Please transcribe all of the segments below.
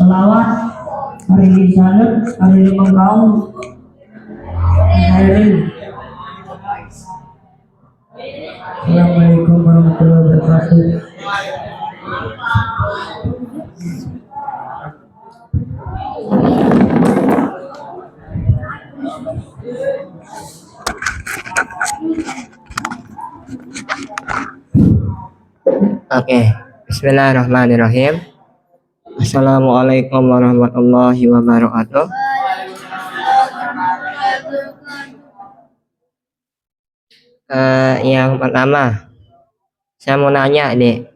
Salawat, Ari Salat, Ari Mangkau, Hairil. Assalamualaikum warahmatullahi wabarakatuh. Oke, Bismillahirrahmanirrahim. Assalamualaikum warahmatullahi wabarakatuh. Yang pertama, saya mau nanya deh,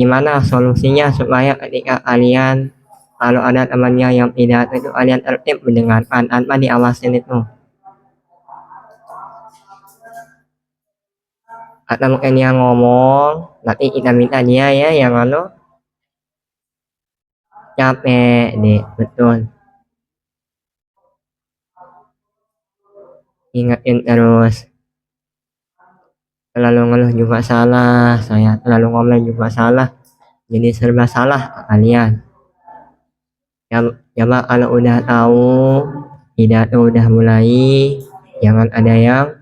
gimana solusinya supaya ketika kalian kalau ada temannya yang pidato itu kalian tertib mendengarkan tanpa diawasin itu? Atau mungkin yang ngomong, nanti kita minta dia ya yang capek deh, betul. Ingetin terus. Terlalu ngeluh juga salah, saya terlalu ngomel juga salah, jadi serba salah kalian. Coba kalau udah tahu pidato udah mulai, jangan ada yang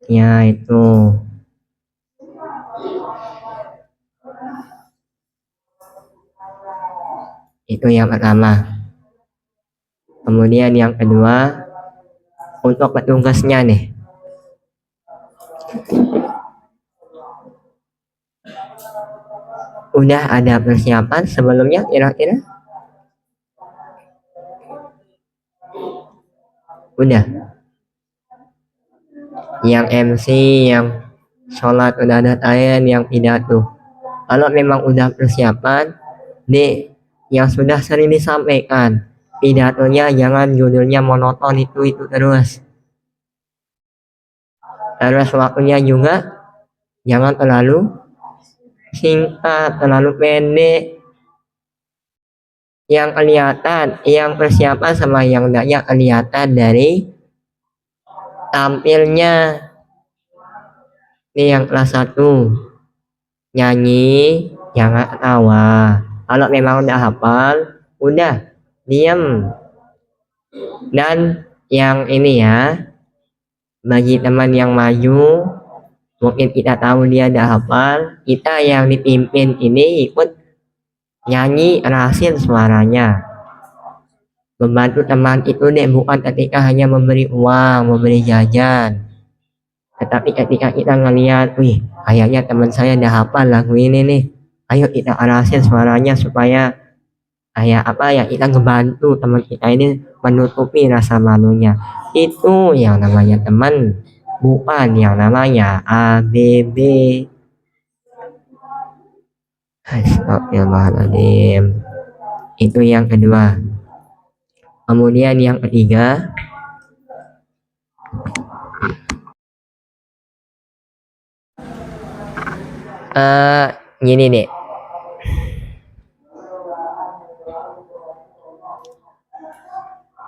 ya itu yang pertama. Kemudian yang kedua, untuk petugasnya nih, udah ada persiapan sebelumnya kira-kira? Udah. Yang MC, yang sholat udah ada tayan, yang pidato. Kalau memang udah persiapan, nih yang sudah sering disampaikan, pidatonya jangan judulnya monoton itu terus. Terus waktunya juga jangan terlalu singkat, terlalu pendek. Yang kelihatan, yang persiapan sama yang enggaknya kelihatan dari tampilnya. Ini yang kelas 1, nyanyi jangan ketawa. Kalau memang udah hafal, udah diam. Dan yang ini ya, bagi teman yang maju, mungkin kita tahu dia udah hafal, kita yang dipimpin ini ikut nyanyi rasin suaranya, membantu teman itu deh, bukan ketika hanya memberi uang, memberi jajan, tetapi ketika kita ngelihat, wih kayaknya teman saya udah hafal lagu ini nih, ayo kita rasin suaranya supaya kayak apa ya, kita ngebantu teman kita ini menutupi rasa malunya. Itu yang namanya teman, bukan yang namanya ABB. Astagfirullahaladzim. Itu yang kedua. Kemudian yang ketiga, gini nih,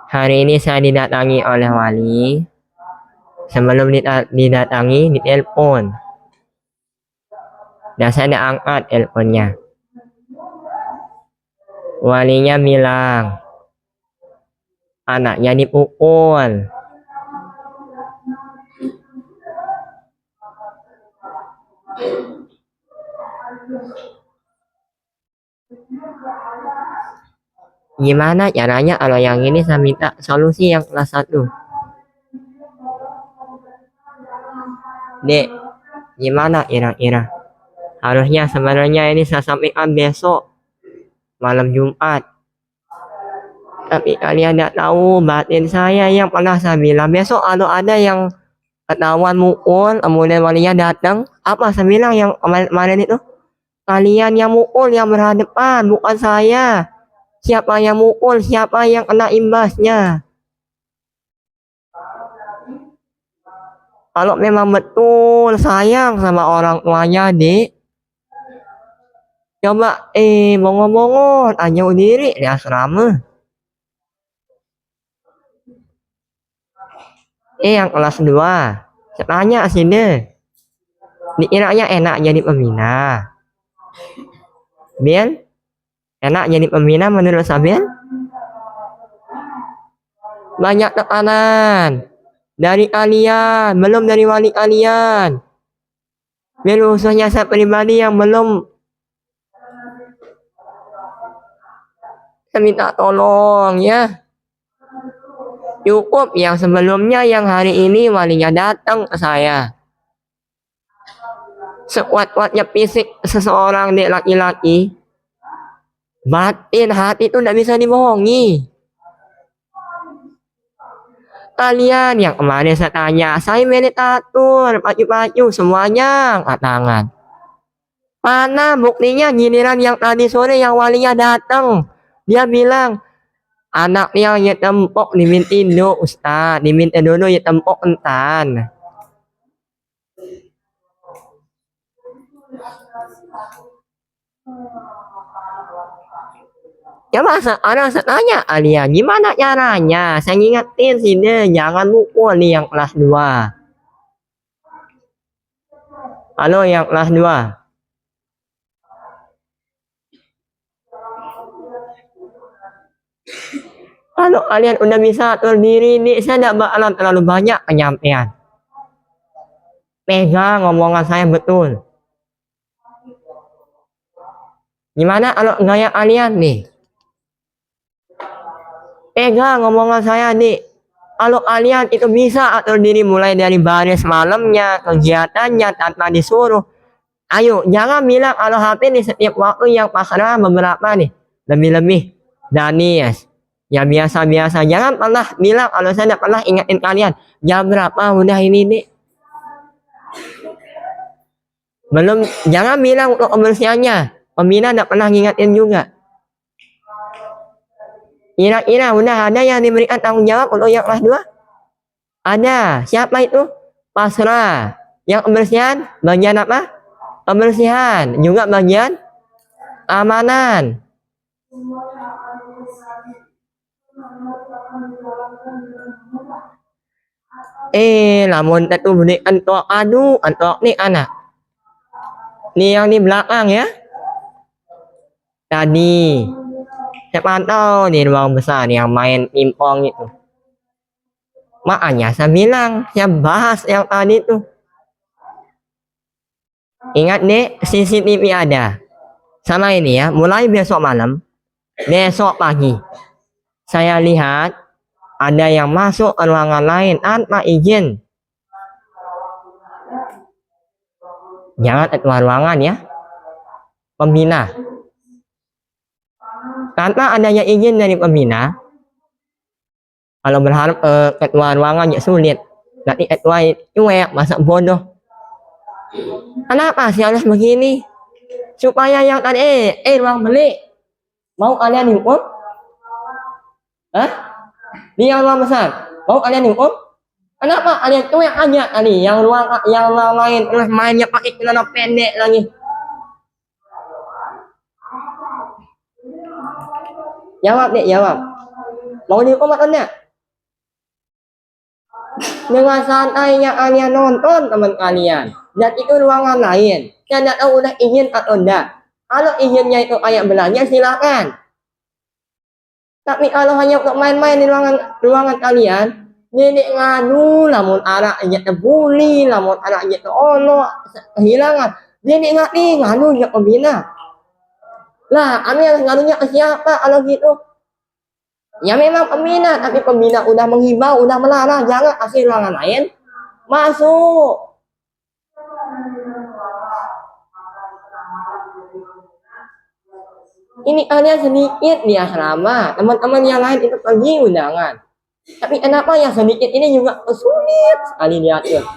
hari ini saya didatangi oleh wali. Sebelum didatangi, ditelepon, dan saya tidak angkat teleponnya. Walinya bilang anaknya dipukul. Gimana caranya kalau yang ini saya minta solusi yang kelas 1. Dek, gimana kira-kira? Harusnya sebenarnya ini saya sampaikan besok malam Jumat. Tapi kalian tidak tahu batin saya yang pernah saya bilang, besok kalau ada yang ketahuan mukul, kemudian walinya datang, apa saya bilang yang kemarin itu? Kalian yang mukul yang berhadapan, bukan saya. Siapa yang mukul, siapa yang kena imbasnya. Kalau memang betul sayang sama orang tuanya, Dek, coba bongon-bongon aja diri di asrama. Yang kelas 2, saya tanya sini, dikiranya enak jadi pembina. Biar Enak jadi pembina menurut Sabil? Banyak tekanan dari kalian, belum dari wali kalian. Khususnya saya pribadi yang belum, saya minta tolong ya. Cukup yang sebelumnya yang hari ini walinya datang ke saya. Sekuat-kuatnya fisik seseorang dek laki-laki, batin hati itu tidak bisa dibohongi. Kalian yang kemarin saya tanya, saya meditator, pacu-pacu semuanya angkat tangan. Mana buktinya giliran yang tadi sore yang walinya datang, dia bilang anaknya ya tempok diminta dulu Ustaz, diminta dulu ya tempok entan. Ya masa orang saya tanya Alia, gimana caranya? Saya ngingetin sini, jangan mukul nih yang kelas 2. Halo yang kelas 2. Kalau kalian udah bisa terdiri nih, saya tidak bakalan terlalu banyak penyampaian. Pegang ngomongan saya betul. Gimana kalau gaya kalian nih? Pegang ngomongan saya nih. Kalau kalian itu bisa atur diri mulai dari baris malamnya, kegiatannya tanpa disuruh. Ayo, jangan bilang kalau HP di setiap waktu yang pasrah beberapa nih. Lebih-lebih. Danies. Ya biasa-biasa. Jangan pernah bilang kalau saya tidak pernah ingatin kalian. Jam berapa udah ini nih. Belum, jangan bilang untuk kebersihannya. Pembina tidak pernah ngingetin juga. Kira-kira udah ada yang diberikan tanggung jawab untuk yang kelas 2? Ada. Siapa itu? Pasrah. Yang kebersihan, bagian apa? Kebersihan. Juga bagian amanan. Namun tentu beri entok adu, entok nih anak. Nih yang di belakang ya. Tadi saya pantau di ruang besar yang main pingpong itu. Makanya saya bilang, saya bahas yang tadi tuh. Ingat deh, CCTV ada. Sama ini ya, mulai besok malam, besok pagi. Saya lihat ada yang masuk ke ruangan lain tanpa izin. Jangan keluar ruangan ya. Pembina. Tanpa adanya izin dari pembina, kalau berharap ketua ruangan ya sulit. Nanti ketua cuek, masa bodoh. Kenapa sih harus begini? Supaya yang tadi, ruang beli. Mau kalian dihukum? Hah? Di yang ruang besar. Mau kalian dihukum? Kenapa kalian cuek aja tadi? Yang ruang lain terus mainnya pakai celana pendek lagi. Jawab deh, jawab. Mau dihukum atau enggak? Dengan santainya kalian nonton teman kalian. Dan itu ruangan lain. Saya tidak tahu udah izin atau enggak. Kalau izinnya itu kayak belajar silakan. Tapi kalau hanya untuk main-main di ruangan kalian, nenek ngadu, lamun anak aja bully, lamun anak aja olok, kehilangan. Nenek ngadu ya pembina. Lah, kami harus ngadunya ke siapa kalau gitu? Ya memang pembina, tapi pembina udah menghimbau, udah melarang, jangan kasih ruangan lain masuk. Ini kalian sedikit di asrama, teman-teman yang lain itu pergi undangan. Tapi kenapa yang sedikit ini juga sulit sekali diatur?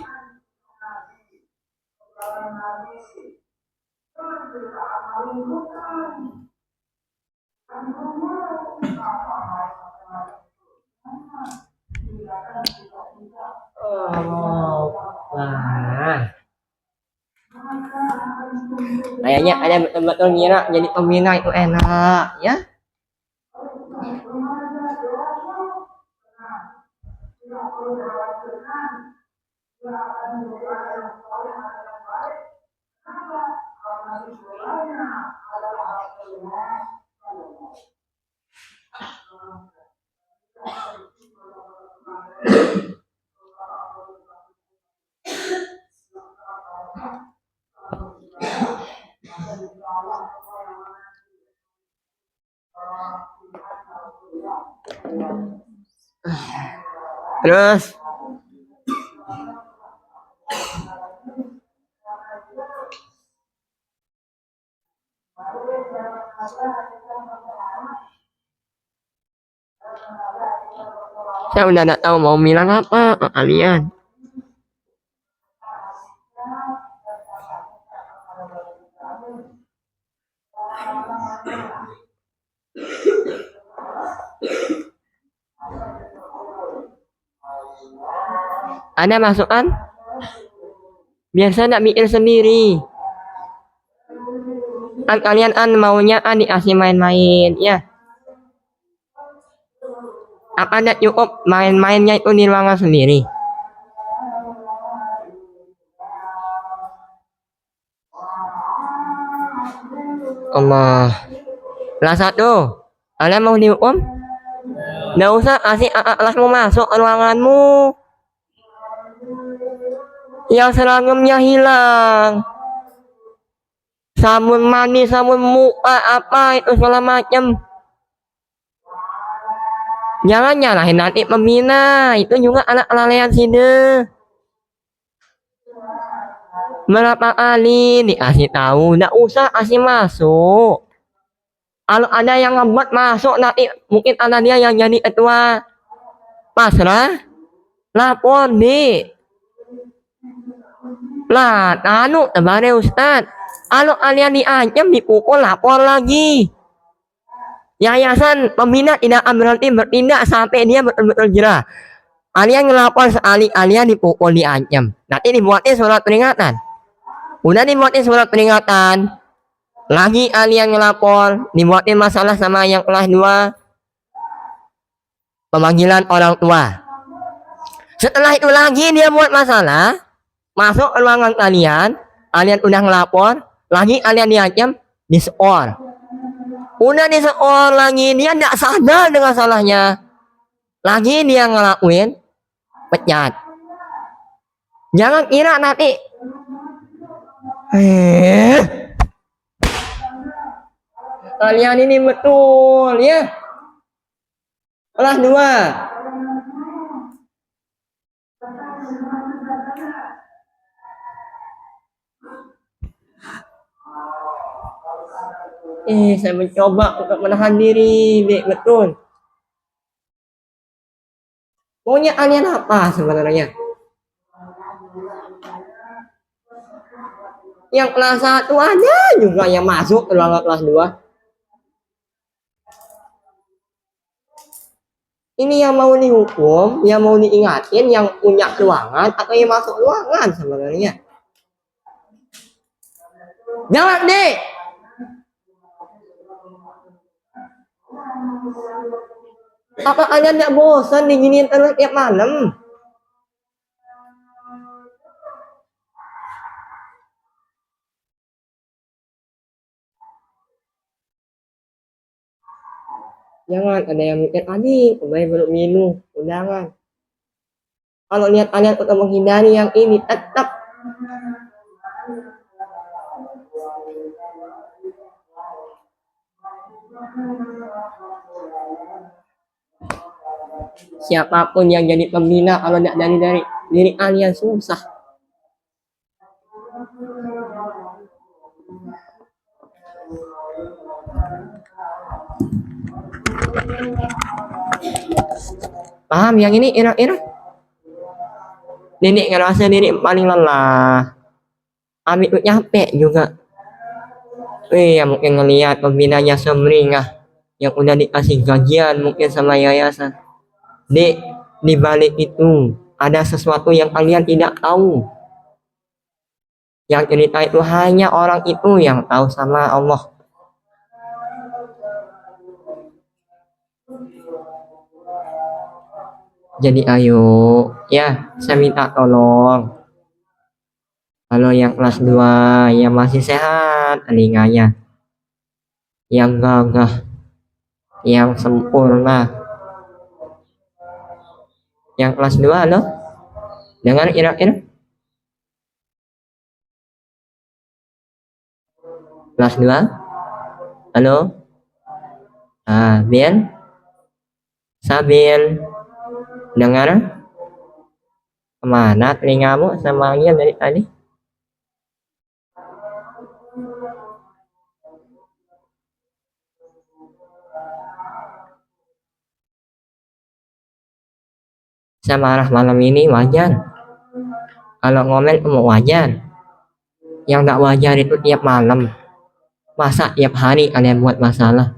Nah, kayaknya ada betul-betul ngira jadi pembina itu enak ya. Terus saya udah nggak tahu mau bilang apa ke kalian. Ada masukan? Biar saya nggak mikir sendiri. Kan kalian maunya dikasih main-main ya. Apa ada cukup main-mainnya itu di ruangan sendiri? Allah. Kelas 1, kalian mau dihukum? Nggak usah kasih kelasmu masuk ke ruanganmu. Yang seragamnya hilang. Sabun mandi, sabun muka, apa itu segala macam. Jangan nyalahin nanti pembina, itu juga anak kelalaian sini. Berapa kali dikasih tahu, nggak usah kasih masuk. Kalau ada yang ngebuat masuk nanti mungkin anak dia yang jadi ketua. Pasrah, lapor di. Lah, terbare Ustad. Kalau kalian diancam, dipukul, lapor lagi. Yayasan pembina tidak berhenti bertindak sampai dia betul-betul jerah. Kalian ngelapor sekali, kalian dipukul, diancam. Nanti dibuatin surat peringatan. Udah dibuatin surat peringatan, lagi kalian ngelapor, dibuatin masalah sama yang kelas 2, pemanggilan orang tua. Setelah itu lagi dia buat masalah, masuk ke ruangan kalian udah ngelapor, lagi kalian diancam, diseor. Udah diseor lagi, dia tidak sadar dengan salahnya, lagi dia ngelakuin, pecat. Jangan kira nanti kalian ini betul ya. Kelas 2. Saya mencoba untuk menahan diri, betul. Maunya kalian apa sebenarnya? Yang kelas 1 aja juga yang masuk ke kelas 2. Ini yang mau dihukum, yang mau diingatin, yang punya ruangan atau yang masuk ruangan sebenarnya? Jawab deh. Apa kalian tidak bosan diginiin terus tiap malam? Jangan ada yang mikir, adik, kembali belum minum, undangan. Kalau lihat kalian untuk menghindari yang ini, tetap siapapun yang jadi pembina kalau tidak dari diri kalian susah. Paham yang ini Ira? Nenek ngerasa diri paling lelah, Amit nyampe juga. Ya mungkin ngelihat pembinanya Semringah yang udah dikasih gajian mungkin sama yayasan. Dek, di balik itu ada sesuatu yang kalian tidak tahu. Yang cerita itu hanya orang itu yang tahu sama Allah. Jadi ayo, ya saya minta tolong. Kalau yang kelas 2 yang masih sehat telinganya, yang gagah, yang sempurna. Yang kelas 2 halo? Dengar Ira? Kelas 2? Halo? Sambil dengar. Kemana telingamu semangat dari tadi? Saya marah malam ini wajar. Kalau ngomel itu wajar. Yang gak wajar itu tiap malam. Masa tiap hari kalian buat masalah?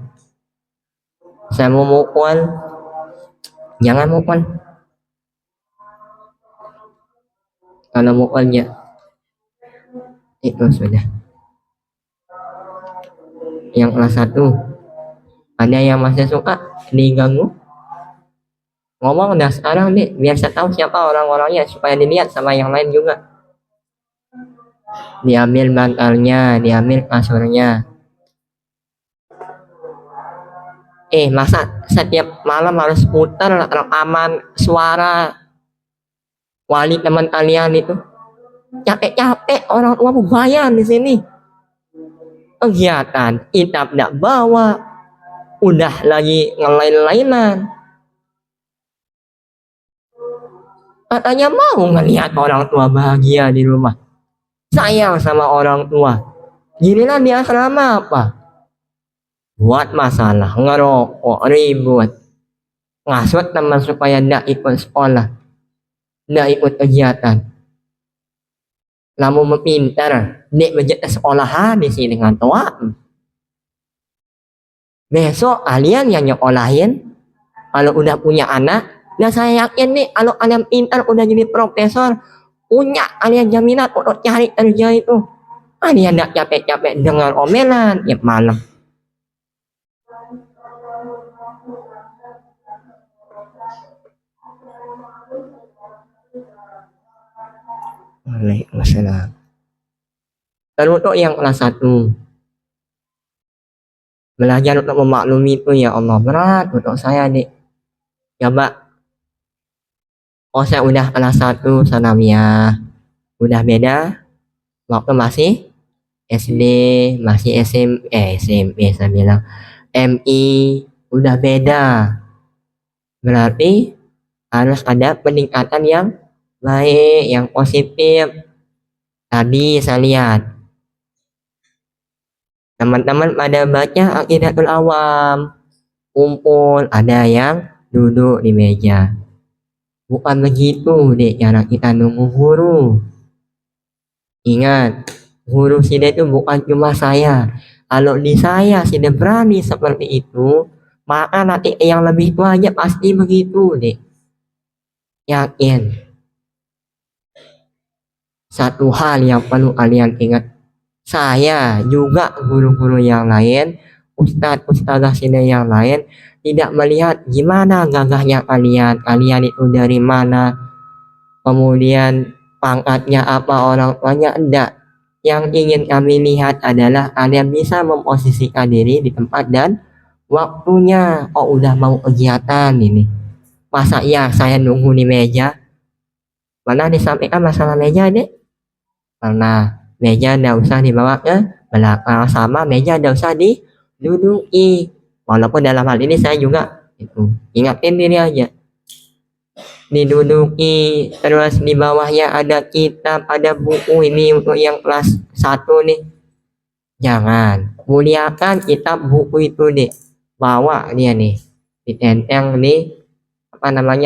Saya mau mukul. Jangan mukul. Kalau mukulnya itu sudah. Yang kelas 1 ada yang masih suka diganggu. Ngomong dah sekarang nih, biar saya tahu siapa orang-orangnya supaya dilihat sama yang lain juga. Diambil bantalnya, diambil kasurnya. Masa setiap malam harus putar rekaman suara wali teman kalian itu? Capek-capek orang tua bayar di sini. Kegiatan kita tidak bawa, udah lagi ngelain-lainan. Katanya mau ngelihat orang tua bahagia di rumah, sayang sama orang tua. Giliran di asrama apa? Buat masalah, ngerokok, ribut, ngasut teman supaya tidak ikut sekolah, tidak ikut kegiatan. Lalu mempintar, nek menjadi sekolahan di sini dengan tua. Besok kalian yang nyekolahin, kalau udah punya anak, dan saya yakin nih kalau kalian pintar udah jadi profesor, punya kalian jaminan untuk cari kerja itu. Kalian tidak capek-capek dengar omelan tiap malam. Waalaikumsalam. Teruntuk yang kelas 1, belajar untuk memaklumi itu ya Allah berat untuk saya nih. Coba, saya udah kelas 1 sanawiyah, udah beda waktu masih SD, masih SMP saya bilang, MI udah beda. Berarti harus ada peningkatan yang baik, yang positif. Tadi saya lihat teman-teman pada baca Aqidatul Awam, kumpul, ada yang duduk di meja. Bukan begitu deh cara kita nunggu guru. Ingat, guru sini itu bukan cuma saya. Kalau di saya sudah berani seperti itu, maka nanti yang lebih tua aja pasti begitu deh. Yakin. Satu hal yang perlu kalian ingat, saya juga guru-guru yang lain, ustadz-ustadzah sini yang lain, tidak melihat gimana gagahnya kalian itu dari mana, kemudian pangkatnya apa, orang tuanya, enggak. Yang ingin kami lihat adalah kalian bisa memposisikan diri di tempat dan waktunya. Udah mau kegiatan ini, masa ya saya nunggu di meja? Mana disampaikan masalah meja deh? Karena meja nggak usah dibawa ke belakang, sama meja nggak usah diduduki. Walaupun dalam hal ini saya juga itu ingatin diri aja, diduduki. Terus di bawahnya ada kitab, ada buku. Ini untuk yang kelas 1 nih, jangan muliakan kitab buku itu deh, bawa dia nih, ditenteng di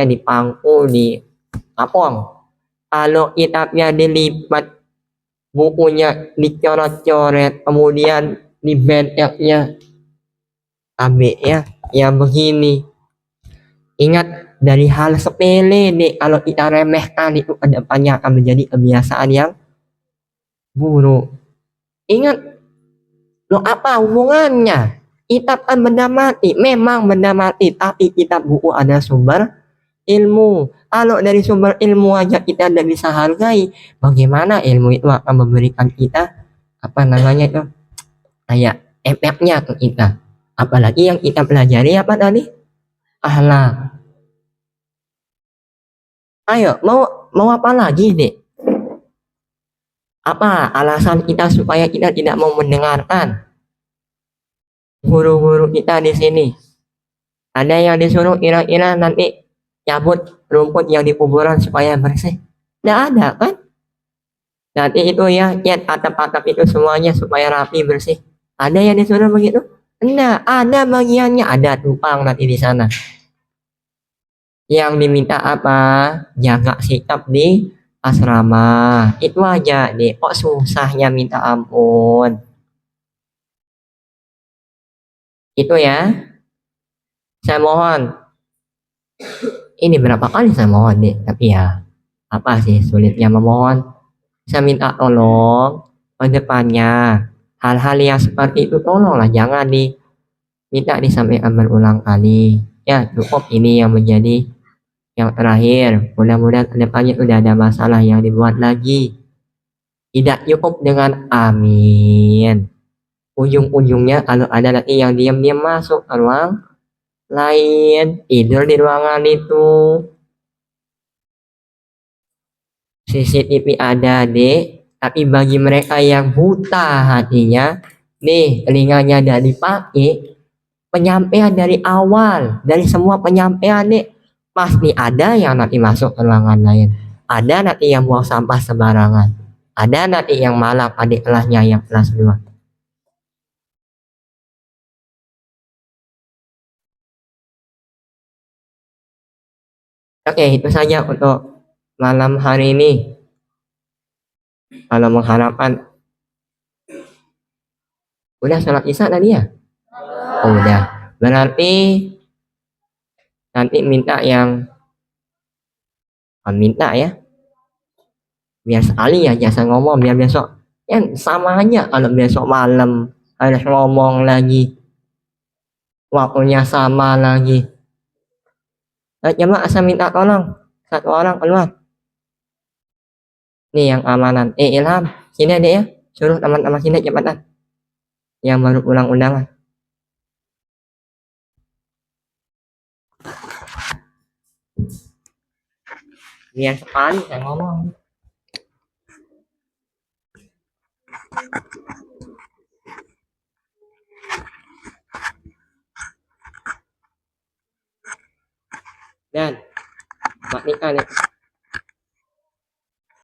di pangku, di kapong. Kalau kitabnya dilipat, bukunya dicoret-coret, kemudian di bednya AB ya begini. Ingat, dari hal sepele nih, kalau kita remehkan itu kedepannya akan menjadi kebiasaan yang buruk. Ingat, lo apa hubungannya? Kitab kan benda mati, memang benda mati, tapi kitab buku ada sumber ilmu. Kalau dari sumber ilmu aja kita tidak bisa hargai, bagaimana ilmu itu akan memberikan kita itu kayak efeknya ke kita. Apalagi yang kita pelajari apa tadi? Akhlak. Ayo, mau apa lagi deh? Apa alasan kita supaya kita tidak mau mendengarkan guru-guru kita di sini? Ada yang disuruh kira-kira nanti cabut rumput yang di kuburan supaya bersih? Nggak ada kan? Nanti itu ya, cat atap-atap itu semuanya supaya rapi bersih. Ada yang disuruh begitu? Enggak, ada bagiannya, ada tukang nanti di sana. Yang diminta apa? Jaga sikap di asrama. Itu aja deh. Kok susahnya minta ampun. Itu ya. Saya mohon. Ini berapa kali saya mohon deh. Tapi ya, apa sih sulitnya memohon? Saya minta tolong ke depannya. Hal-hal yang seperti itu tolonglah jangan diminta disampaikan berulang kali. Ya, cukup ini yang menjadi yang terakhir. Mudah-mudahan kedepannya udah ada masalah yang dibuat lagi. Tidak cukup dengan amin. Ujung-ujungnya kalau ada nanti yang diam-diam masuk ke ruang lain, tidur di ruangan itu. CCTV ada, Dek. Tapi bagi mereka yang buta hatinya, nih telinganya tidak dipakai, penyampaian dari awal, dari semua penyampaian nih, pasti ada yang nanti masuk ke ruangan lain. Ada nanti yang buang sampah sembarangan. Ada nanti yang malam adik kelasnya yang kelas 2. Oke, itu saja untuk malam hari ini. Kalau mengharapkan, udah sholat isya tadi ya? Oh, udah. Berarti nanti minta yang minta ya, biar sekali ya jasa ngomong, biar besok ya sama aja kalau besok malam harus ngomong lagi, waktunya sama lagi. Coba saya minta tolong satu orang keluar. Nih yang amanan. Ilham, sini deh ya. Suruh teman-teman sini cepatan. Yang baru pulang undangan. Biar sekali saya ngomong. Dan Mbak Nika nih.